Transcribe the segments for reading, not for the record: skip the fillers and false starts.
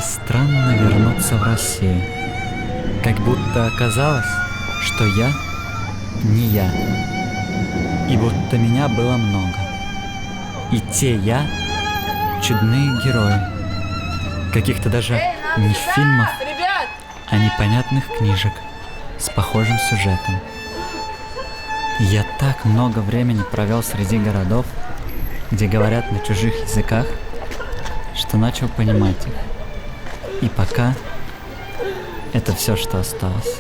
странно вернуться в Россию. Как будто оказалось, что я не я. И будто меня было много. И те я чудные герои. Каких-то даже не фильмов, а непонятных книжек с похожим сюжетом. Я так много времени провел среди городов, где говорят на чужих языках, что начал понимать их. И пока это все, что осталось.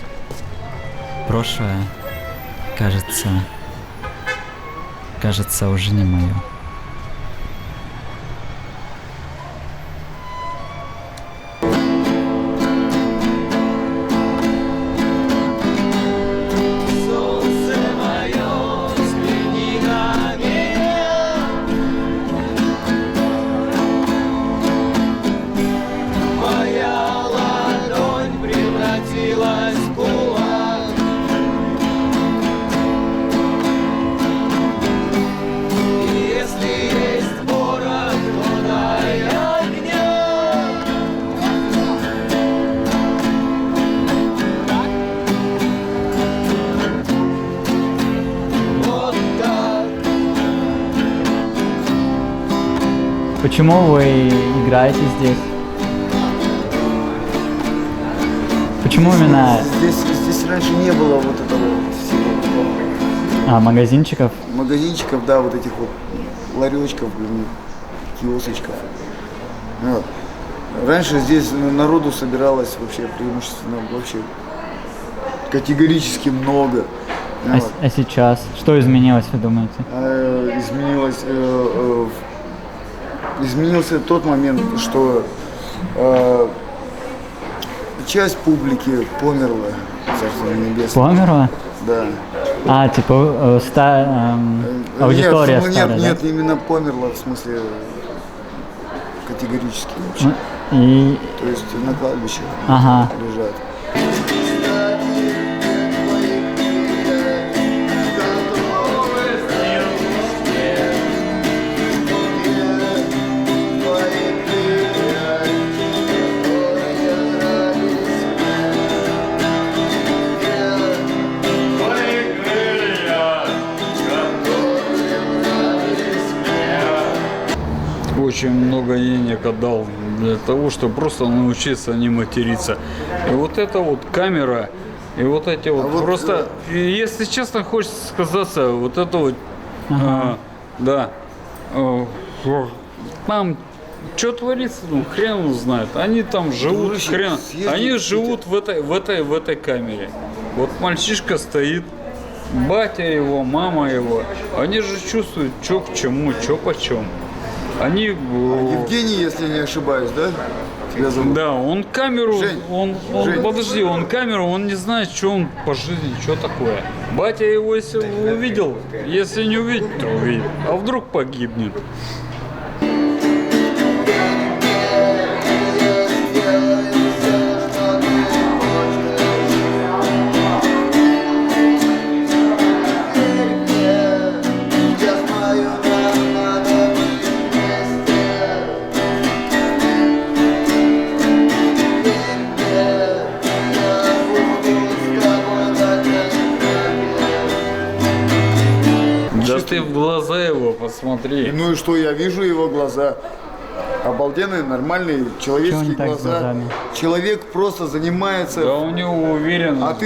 Прошлое, кажется, уже не мое. Почему вы играете здесь? Почему именно... Здесь раньше не было вот этого всего. Магазинчиков? Магазинчиков, да, вот этих вот ларечков, киосочков. Вот. Раньше здесь народу собиралось вообще преимущественно вообще категорически много. Вот. А сейчас? Что изменилось, вы думаете? Изменился тот момент, что часть публики померла, Царство Небесное. Померла? Да. Типа аудитория старая, нет, да? именно померла, в смысле категорически вообще. То есть на кладбище лежат. Очень много денег отдал для того, чтобы просто научиться не материться. И вот эта вот камера, и вот эти вот просто, если честно, хочется сказаться, вот это вот, там что творится, ну, хрен его знает. Они там живут, они живут в этой камере. Вот мальчишка стоит, батя его, мама его, они же чувствуют, что к чему, что почем. Они... Евгений, если не ошибаюсь, да? Тебя зовут? Да, он камеру, Жень. Подожди, он камеру, он не знает, что он по жизни, что такое. Батя его, если увидел, если не увидит, то увидит. А вдруг погибнет. Да ты в глаза его посмотри. Ну и что, я вижу его глаза. Обалденные, нормальные, человеческие глаза. Человек просто занимается... Да у него уверенность.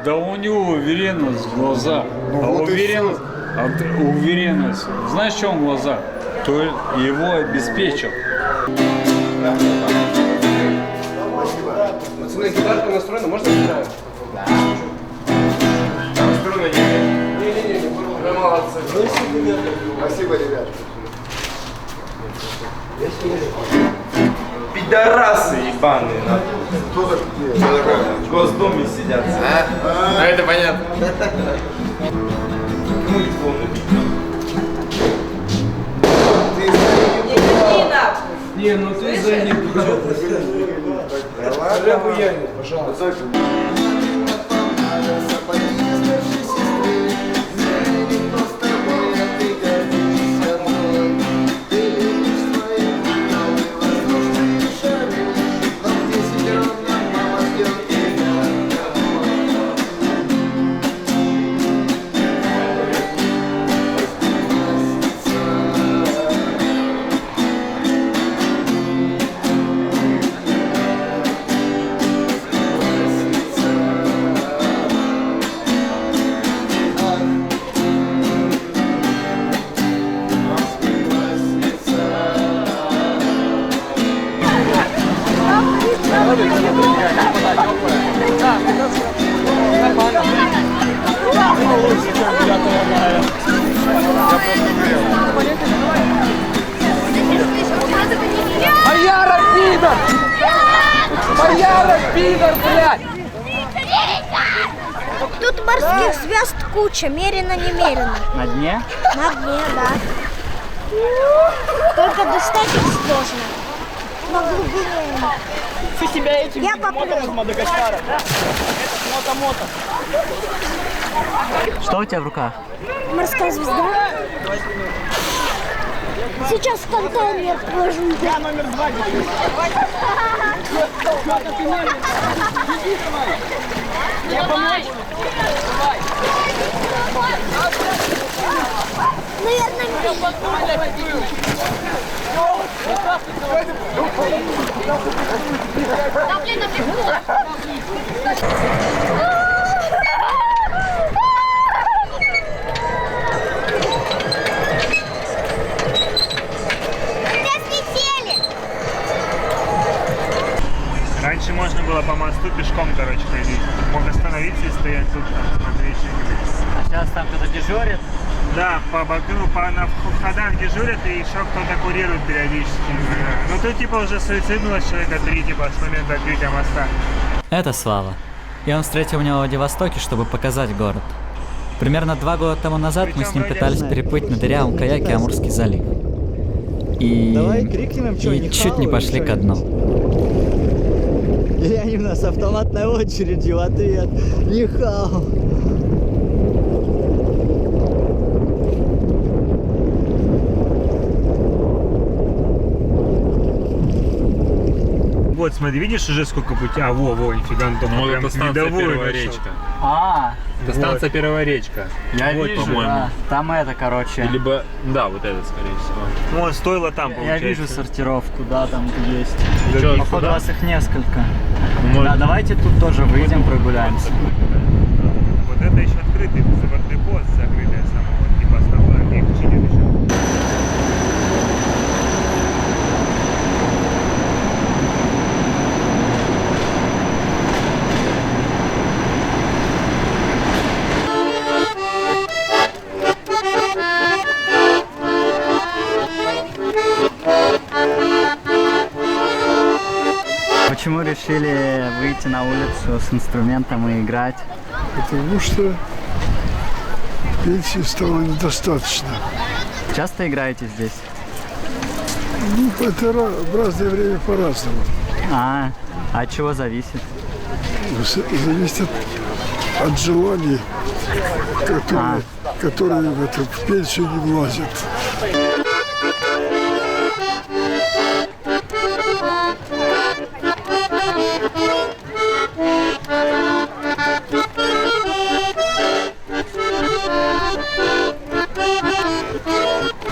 Да у него уверенность в глазах. Уверенность. Знаешь, в чем глаза? То его обеспечил. Пацаны, гитарка настроена, можно играть? Да. Настроена не. Молодцы. Спасибо, ребят. Пидорасы ебаные. Кто такие? В Госдуме сидят. Это понятно. Не, ну ты занят. Пожалуйста. Водяра, пидор, блядь! Тут морских звезд куча, мерено-немерено. На дне? На дне, да. Только достать их сложно. На глубине. Я поплыл. Что у тебя в руках? Морская звезда. Сейчас в контейнер положу. Я номер 2. Я помочь? Наверное, Раньше можно было по мосту пешком, короче, ходить. Мог остановиться и стоять тут, там, смотреть что-нибудь. А сейчас там кто-то дежурит? Да, по на входах дежурят и еще кто-то курирует периодически. Ну тут типа уже суициднулось человека 3, типа, с момента открытия моста. Это Слава. И он встретил меня в Владивостоке, чтобы показать город. Примерно 2 года тому назад мы с ним пытались переплыть на дырявом каяке Амурский залив. И чуть не пошли ко дну. Леонидовна с автоматной очередью в ответ. Нихао. Вот, смотри, видишь уже сколько пути? А, во, нифига, ну, Ну, прям это станция видовой Первая нашел. речка. Это Это станция Первая речка. я вот, вижу, по-моему. да. Там это, короче. Либо, да, вот это, скорее всего. Ну, стоило там, Я получается. вижу сортировку, да, там есть. Чё, Походу сюда? вас их несколько. Ну, Да, давайте тут тоже выйдем, прогуляемся. Вот это еще открытый заводной пост, закрытая самого, типа основная, их чинят еще. Почему решили выйти на улицу с инструментом и играть? Потому что пенсии стало недостаточно. Часто играете здесь? Ну, это в разное время по-разному. А от чего зависит? Зависит от желаний, которые в пенсию не влазят.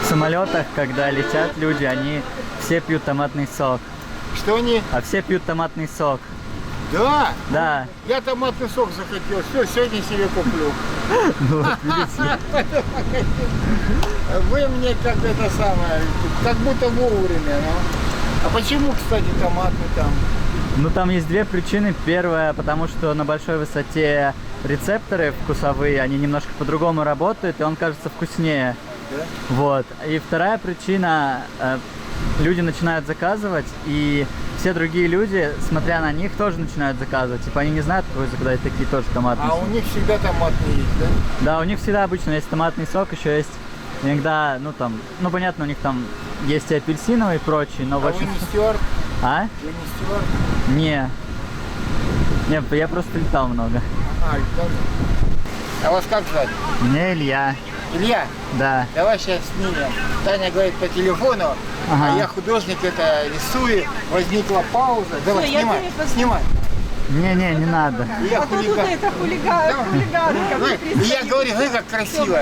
В самолетах, когда летят люди, они все пьют томатный сок. Что они? А все пьют томатный сок. Да, Да. я томатный сок захотел. Все, сегодня себе куплю. Вы мне как это самое, как будто вовремя. Ну. А почему, кстати, томатный там? Ну там есть две причины. Первая, потому что на большой высоте рецепторы вкусовые, они немножко по-другому работают, и он кажется вкуснее. Да? Вот. И вторая причина, люди начинают заказывать, и все другие люди, смотря на них, тоже начинают заказывать. Типа они не знают, какой заказать, такие тоже томатные. А у них всегда томатный есть, да? Да, у них всегда обычно есть томатный сок, еще есть иногда, ну там, ну понятно, у них там есть и апельсиновый и прочий, но А вы не стюард? А? Вы не стюард? Не. Не, я просто летал много. А, летал. А вас как звать? Меня Илья. Илья? Да. Давай сейчас снимем. Таня говорит по телефону, Ага. а я художник, это рисую. Возникла пауза. Давай, снимай. Не надо. Я хулиган. Это хулиган. Давай. И я говорю, смотри, как красиво.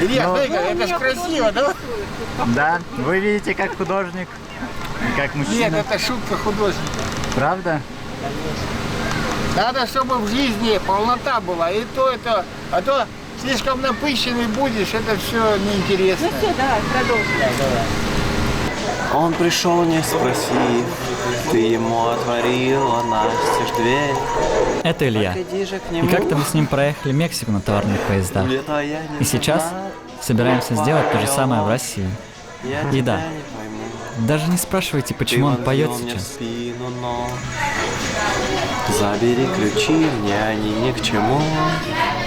Илья, смотри, это ж красиво, да? Да, вы видите, как художник, и как мужчина. Нет, это шутка художника. Правда? Надо, чтобы в жизни полнота была. И то это, а то слишком напыщенный будешь, это все неинтересно. Ну все, давай, продолжим. Он пришел, не спросив, ты ему отворила настежь дверь. Это Илья. Подойди же к И нему. как-то мы с ним проехали Мексику на товарных поездах. Где-то я не И сейчас знаю, собираемся сделать то же самое в твоё. России. Я И да, тебя не пойму. даже не спрашивайте, почему Ты он поет вонзил мне в сейчас. спину нож. Забери ключи, мне они ни к чему.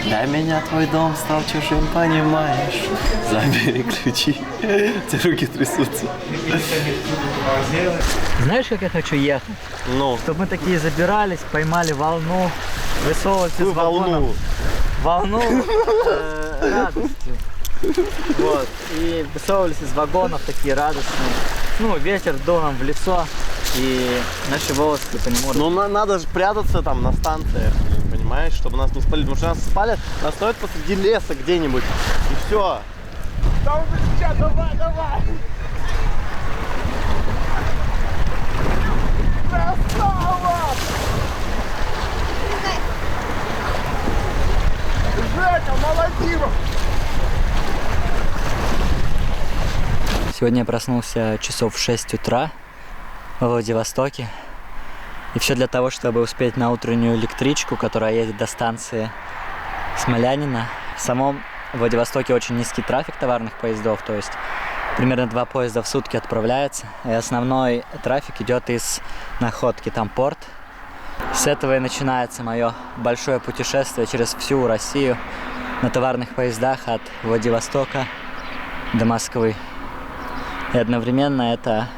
Для меня твой дом стал чужим, понимаешь? Забери ключи. У тебя руки трясутся. Знаешь, как я хочу ехать? Ну, Чтобы мы такие забирались, поймали волну, высовывались из вагонов. Волну радости. Вот. И высовывались из вагонов такие радостные. Ну, ветер дул нам в лицо, и наши волосы по нему... ну надо же прятаться там на станциях, понимаешь, чтобы нас не спалили. Потому что нас спалят, нас стоят посреди леса где-нибудь. И все. Там сейчас, давай, давай. Красава! Жека, молодец! Сегодня я проснулся часов в 6 утра во Владивостоке. И все для того, чтобы успеть на утреннюю электричку, которая едет до станции Смолянина. В самом Владивостоке очень низкий трафик товарных поездов, то есть примерно 2 поезда в сутки отправляется. И основной трафик идет из Находки, там порт. С этого и начинается мое большое путешествие через всю Россию на товарных поездах от Владивостока до Москвы. И одновременно это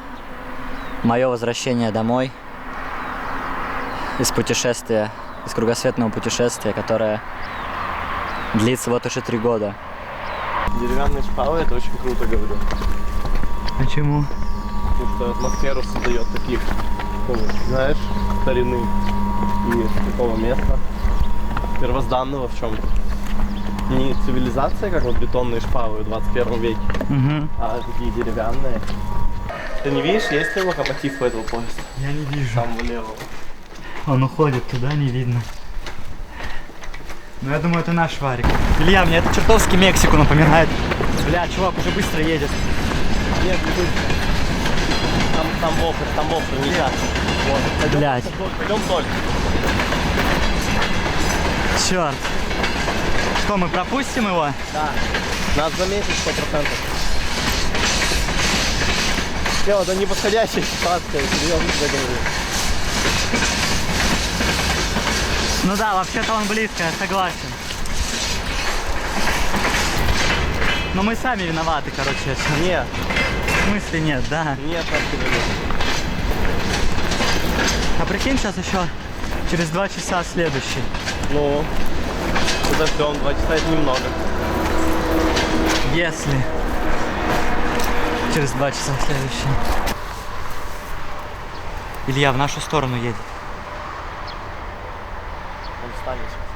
мое возвращение домой из путешествия, из кругосветного путешествия, которое длится вот уже 3 года. Деревянные шпалы, это очень круто, говорю. Почему? Потому что атмосферу создает таких, знаешь, старины и такого места первозданного в чем-то. Не цивилизация, как вот бетонные шпалы в 21 веке, а такие деревянные. Ты не видишь, есть ли локомотив у этого поезда? Я не вижу. Там влево. Он уходит туда, не видно. Но я думаю, это наш варик. Илья, мне это чертовски Мексику напоминает. Бля, чувак уже быстро едет. Нет, не будет. Там вопр, нельзя. Вот. Блядь. Пойдем вдоль. Черт. Что, мы пропустим его? Да. Нас заметить 100%. Все, это неподходящая ситуация, серьезно тебе говорю. Ну да, вообще-то он близко, я согласен. Но мы сами виноваты, короче. Нет. В смысле нет, да? Нет, вообще нет. А прикинь, сейчас еще через 2 часа следующий. Ну, подождем, 2 часа это немного. Если через 2 часа следующий. Илья в нашу сторону едет. Он встанет сейчас.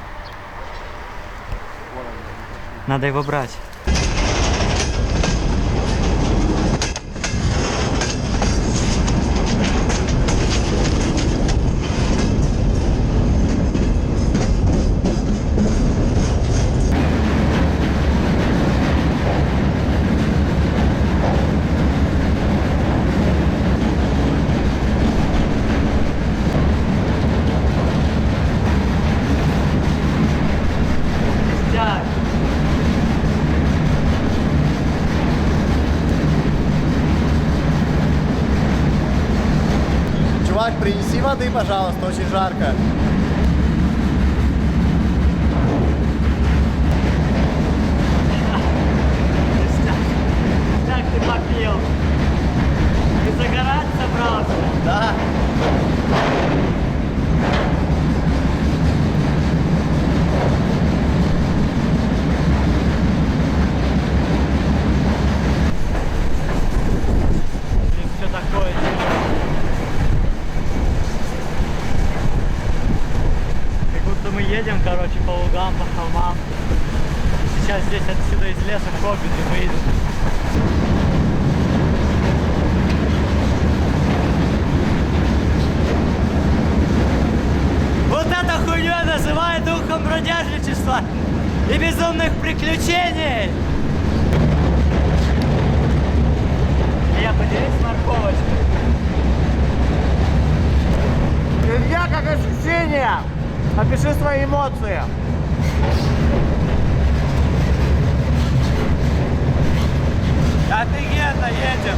Надо его брать. Чувак, принеси воды, пожалуйста, очень жарко. Как ты попил? Ты загорать собрался? Да. Что такое? Как будто мы едем, короче, по лугам, по холмам. Сейчас здесь отсюда из леса хоббиты выйдут. Вот эта хуйня называют духом бродяжничества и безумных приключений! Я поделюсь морковочкой. Илья, как ощущения? Опиши свои эмоции. Офигенно едем!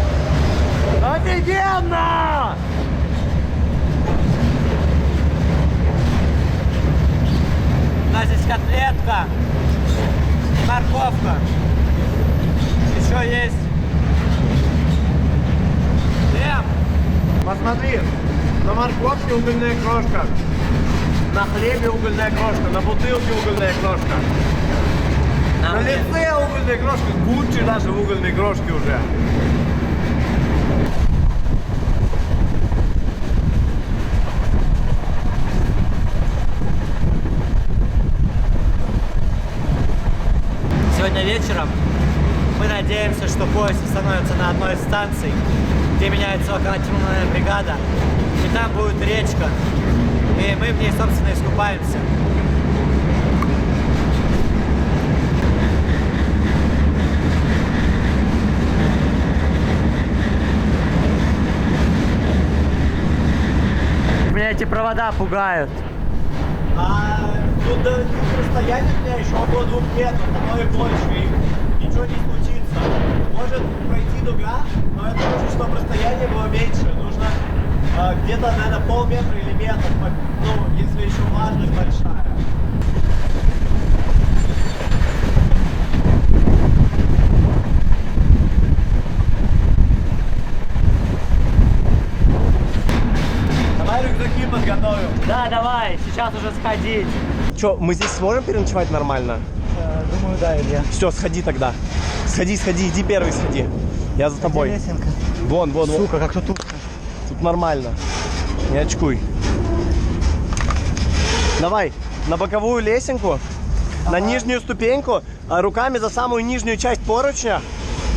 Офигенно! котлетка, морковка. Еще есть. Посмотри, на морковке угольная крошка, на хлебе угольная крошка, на бутылке угольная крошка, на лице угольная крошка, Гуччи даже в угольной крошке уже. Сегодня вечером мы надеемся, что поезд остановится на одной из станций, где меняется локомотивная бригада, и там будет речка, и мы в ней, собственно, искупаемся. Меня эти провода пугают. Тут расстояние у меня еще около 2 метров, а то и больше, и ничего не случится. Может пройти дуга, но это нужно, чтобы расстояние было меньше. Нужно где-то, наверное, полметра или метр, ну, если еще влажность большая. Давай рюкзаки подготовим. Да, давай, сейчас уже сходить. Че, мы здесь сможем переночевать нормально? Думаю, да, Илья. Все, сходи тогда. Сходи, иди первый сходи. Я за тобой. Лесенка. Вон. Сука, как тут. Тут нормально. Не очкуй. Давай, на боковую лесенку, на нижнюю ступеньку, руками за самую нижнюю часть поручня.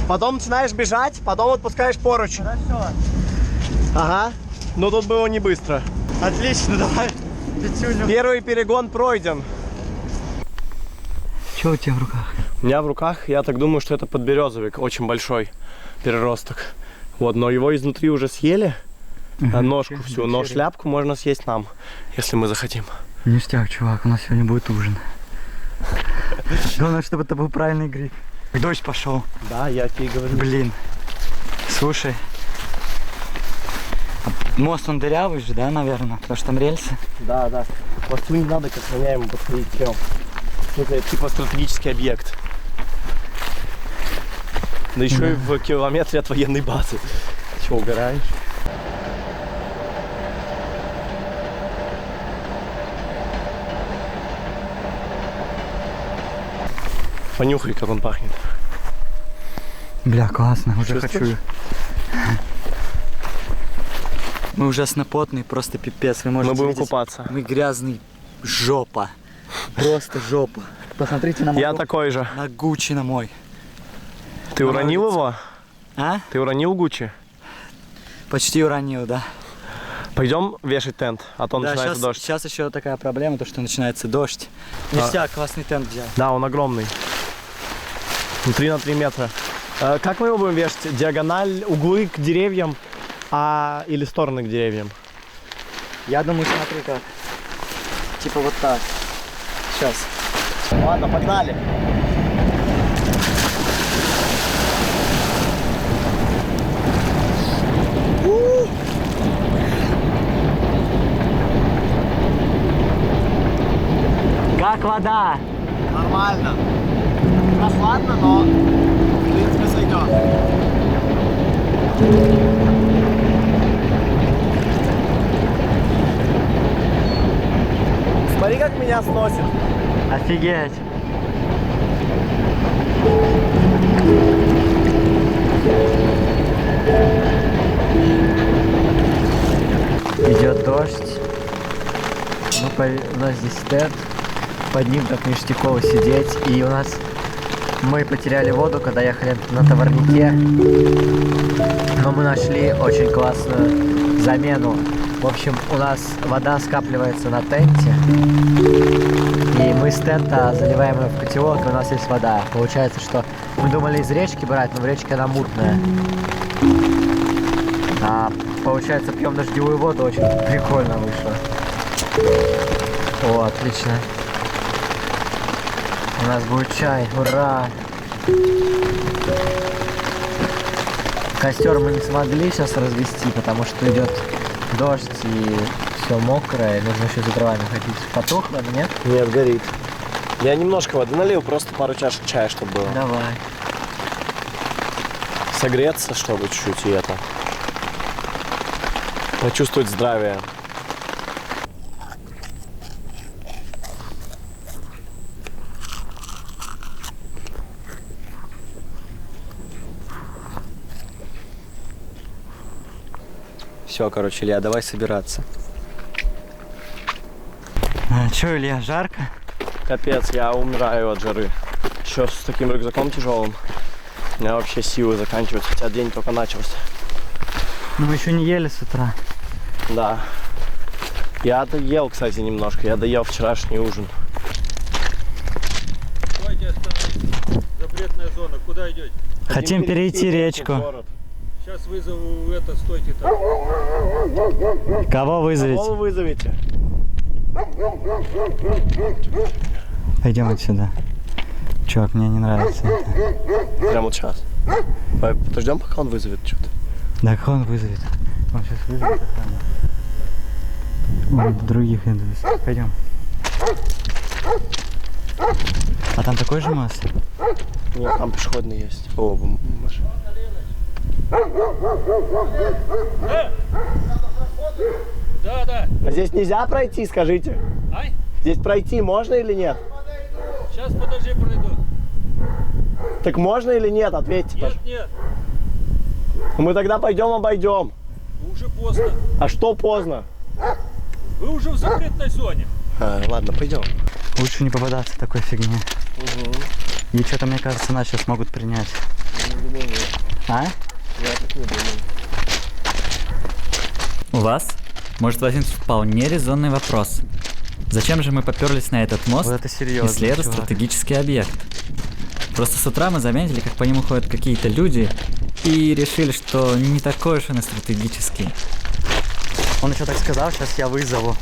Потом начинаешь бежать, потом отпускаешь поручень. Хорошо. Ага. Но тут было не быстро. Отлично, давай. Пятюню. Первый перегон пройден. Что у тебя в руках? У меня в руках, я так думаю, что это подберезовик, очень большой переросток. Вот, но его изнутри уже съели, ножку всю, но шляпку можно съесть нам, если мы захотим. Ништяк, чувак, у нас сегодня будет ужин. Главное, чтобы это был правильный гриб. Дождь пошел. Да, я тебе говорю. Блин. Слушай. Мост он дырявый же, да, наверное? Потому что там рельсы. Да. К мосту не надо, как на ему подходить прям. Это типа стратегический объект. Да еще и в километре от военной базы. Чего, угораешь? Понюхай, как он пахнет. Бля, классно, уже Чувствуешь? хочу. Мы ужасно потные, просто пипец. Вы можете Мы будем видеть, купаться. мы грязный, жопа. Просто жопа. Посмотрите на мой. Я такой же. На Гуччи на мой. Ты уронил его? А? Ты уронил Гуччи? Почти уронил, да. Пойдем вешать тент, а то Да, начинается дождь. сейчас еще такая проблема, то что начинается дождь. Ништяк, классный тент взял. Да, он огромный. 3 на 3 метра. Как мы его будем вешать? Диагональ, углы к деревьям, или стороны к деревьям? Я думаю, смотри как. Типа вот так. Сейчас. Ладно, погнали. Как вода? Нормально. Прохладно, но в принципе сойдет. Смотри, как меня сносит. Офигеть. Идет дождь. У нас здесь стенд. Под ним так ништяково сидеть. И у нас мы потеряли воду, когда ехали на товарнике. Но мы нашли очень классную замену. В общем, у нас вода скапливается на тенте. И мы с тента заливаем ее в котелок, и у нас есть вода. Получается, что мы думали из речки брать, но в речке она мутная. А получается, пьем дождевую воду, очень прикольно вышло. О, отлично. У нас будет чай, ура! Костер мы не смогли сейчас развести, потому что идет дождь и все мокрое, нужно еще за дровами ходить. Потухло, нет? Нет, горит. Я немножко воды налил, просто пару чашек чая, чтобы было. Давай. Согреться, чтобы чуть-чуть и это. Почувствовать здравие. Все, короче, Илья, давай собираться. Че, Илья, жарко? Капец, я умираю от жары. Еще с таким рюкзаком тяжелым. У меня вообще силы заканчиваются, хотя день только начался. Ну, мы еще не ели с утра. Да. Я доел, кстати, немножко. Я доел вчерашний ужин. Давайте остановимся. Запретная зона. Куда идете? Хотим перейти речку. Сейчас вызову это, стойте там. Кого вызовете? Кого вы вызовете? Пойдем отсюда. Чувак, мне не нравится это. Прямо вот сейчас. Подождем, пока он вызовет что-то. Да, как он вызовет? Он сейчас вызовет охрану. Ой, других идут. Пойдем. А там такой же мост? Нет, там пешеходный есть. О, машина. Да, да. А здесь нельзя пройти, скажите? Ай? Здесь пройти можно или нет? Сейчас подожди, пройду. Так можно или нет? Ответьте. Нет, нет. Мы тогда пойдем обойдем. Уже поздно. А что поздно? Вы уже в запретной зоне. Ладно, пойдем. Лучше не попадаться в такой фигне. И что-то, мне кажется, нас сейчас могут принять. А? Я так не думаю. У вас может возникнуть вполне резонный вопрос. Зачем же мы поперлись на этот мост, Вот это серьезно, исследуя чувак. стратегический объект? Просто с утра мы заметили, как по нему ходят какие-то люди, и решили, что не такой уж он и стратегический. Он еще так сказал, сейчас я вызову.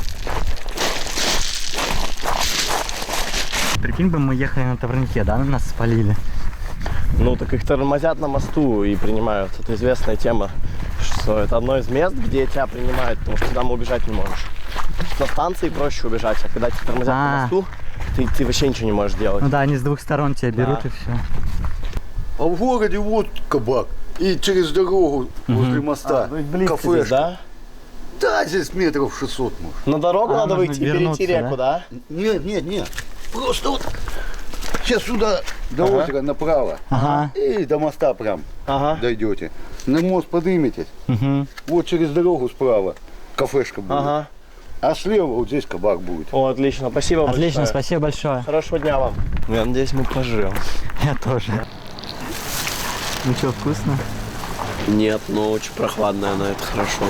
Прикинь бы, мы ехали на товарнике, да, нас спалили. Ну, так их тормозят на мосту и принимают. Это известная тема, что это одно из мест, где тебя принимают, потому что туда убежать не можешь. На станции проще убежать, а когда тебя тормозят на мосту, ты вообще ничего не можешь делать. Ну да, они с двух сторон тебя берут, Да. и все. А в городе вот кабак. И через дорогу возле моста кафешка. Да? Да, здесь метров 600 может. На дорогу надо можно выйти и перейти вернуться, реку, да? Нет, нет, нет. Просто вот сейчас сюда до озера направо. Ага. И до моста прям дойдете. На мост подниметесь. Угу. Вот через дорогу справа кафешка будет. Ага. А слева вот здесь кабак будет. О, отлично, спасибо большое. Отлично, спасибо большое. Хорошего дня вам. Я надеюсь, мы пожрем. Я тоже. Ну что, вкусно? Нет, но очень прохладная она, это хорошо.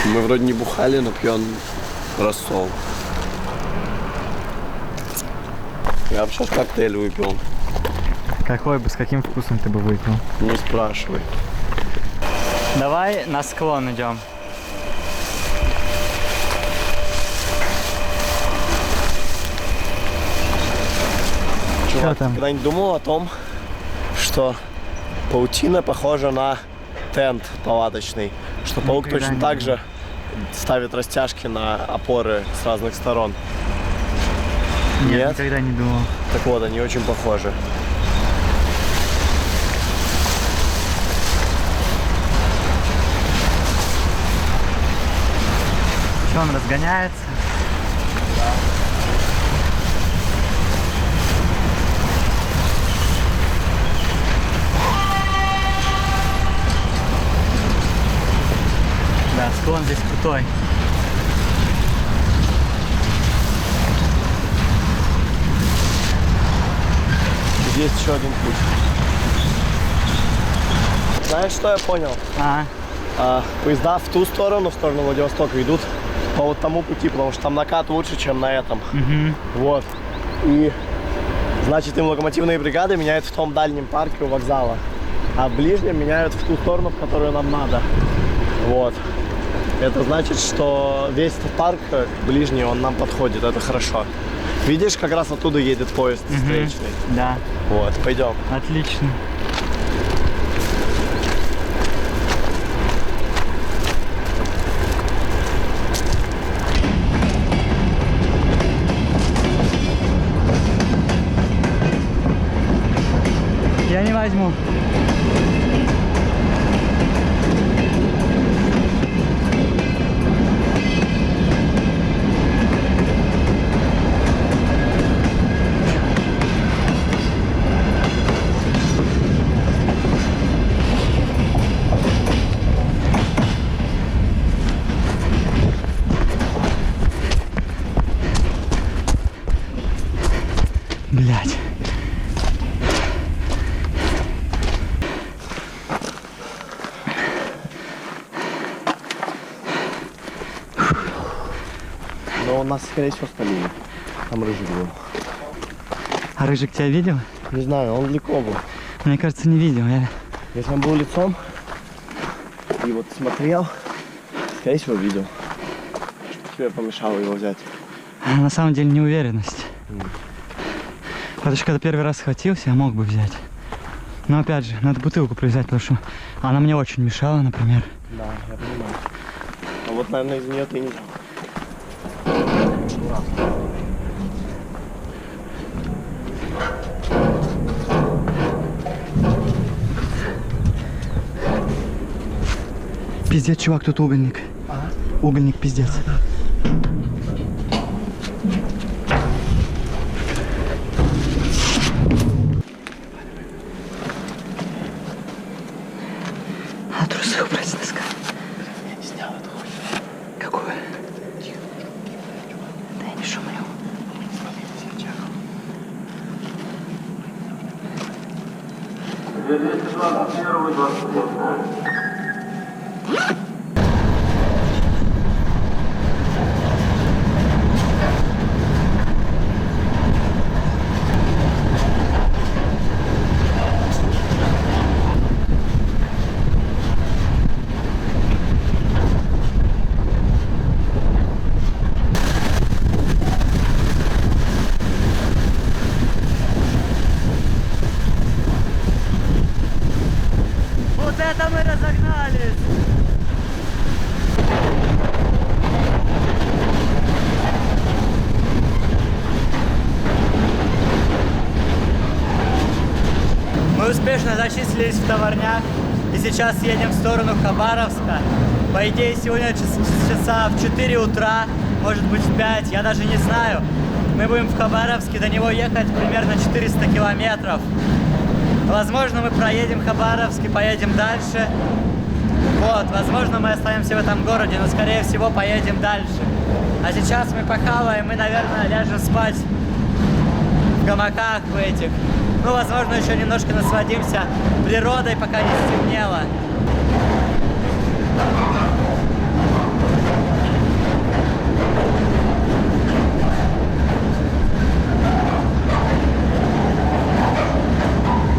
Мы вроде не бухали, но пьем рассол. Я вообще коктейль выпил. Какой бы, с каким вкусом ты бы выпил? Не спрашивай. Давай на склон идем. Чувак, там? ты когда-нибудь думал о том, что паутина похожа на тент палаточный? Что паук Никогда точно не так думал. же ставит растяжки на опоры с разных сторон? Нет? Никогда не думал. Так вот, они очень похожи. Что, он разгоняется? Да, склон здесь крутой. Здесь еще один путь. Знаешь, что я понял? Поезда в ту сторону, в сторону Владивостока, идут по вот тому пути, потому что там накат лучше, чем на этом. Вот. И значит, им локомотивные бригады меняют в том дальнем парке у вокзала, а в ближнем меняют в ту сторону, в которую нам надо. Вот. Это значит, что весь этот парк ближний, он нам подходит, это хорошо. Видишь, как раз оттуда едет поезд встречный. Да. Вот, пойдем. Отлично. возьму. Блять. Но нас, скорее всего, спалили. Там рыжик был. А Рыжик тебя видел? Не знаю, он далеко был. Мне кажется, не видел. Если он был лицом и вот смотрел, скорее всего, видел. Что я помешал его взять. На самом деле неуверенность. Потому что когда первый раз схватился, я мог бы взять. Но опять же, надо бутылку привязать, потому что она мне очень мешала, например. Да, я понимаю. А вот, наверное, из нее ты и не взял. Пиздец, чувак, тут угольник. Угольник, пиздец. А трусы убрать с носка. Я не снял эту хуйню. Какую? Да я не шумлю. Вот это мы разогнались! Мы успешно зачислились в Товарняк и сейчас едем в сторону Хабаровска. По идее, сегодня часа в 4 утра, может быть в 5, я даже не знаю. Мы будем в Хабаровске, до него ехать примерно 400 километров. Возможно, мы проедем Хабаровск и поедем дальше. Вот, возможно, мы останемся в этом городе, но, скорее всего, поедем дальше. А сейчас мы похаваем, мы, наверное, ляжем спать в гамаках в этих. Ну, возможно, еще немножко насладимся природой, пока не стемнело.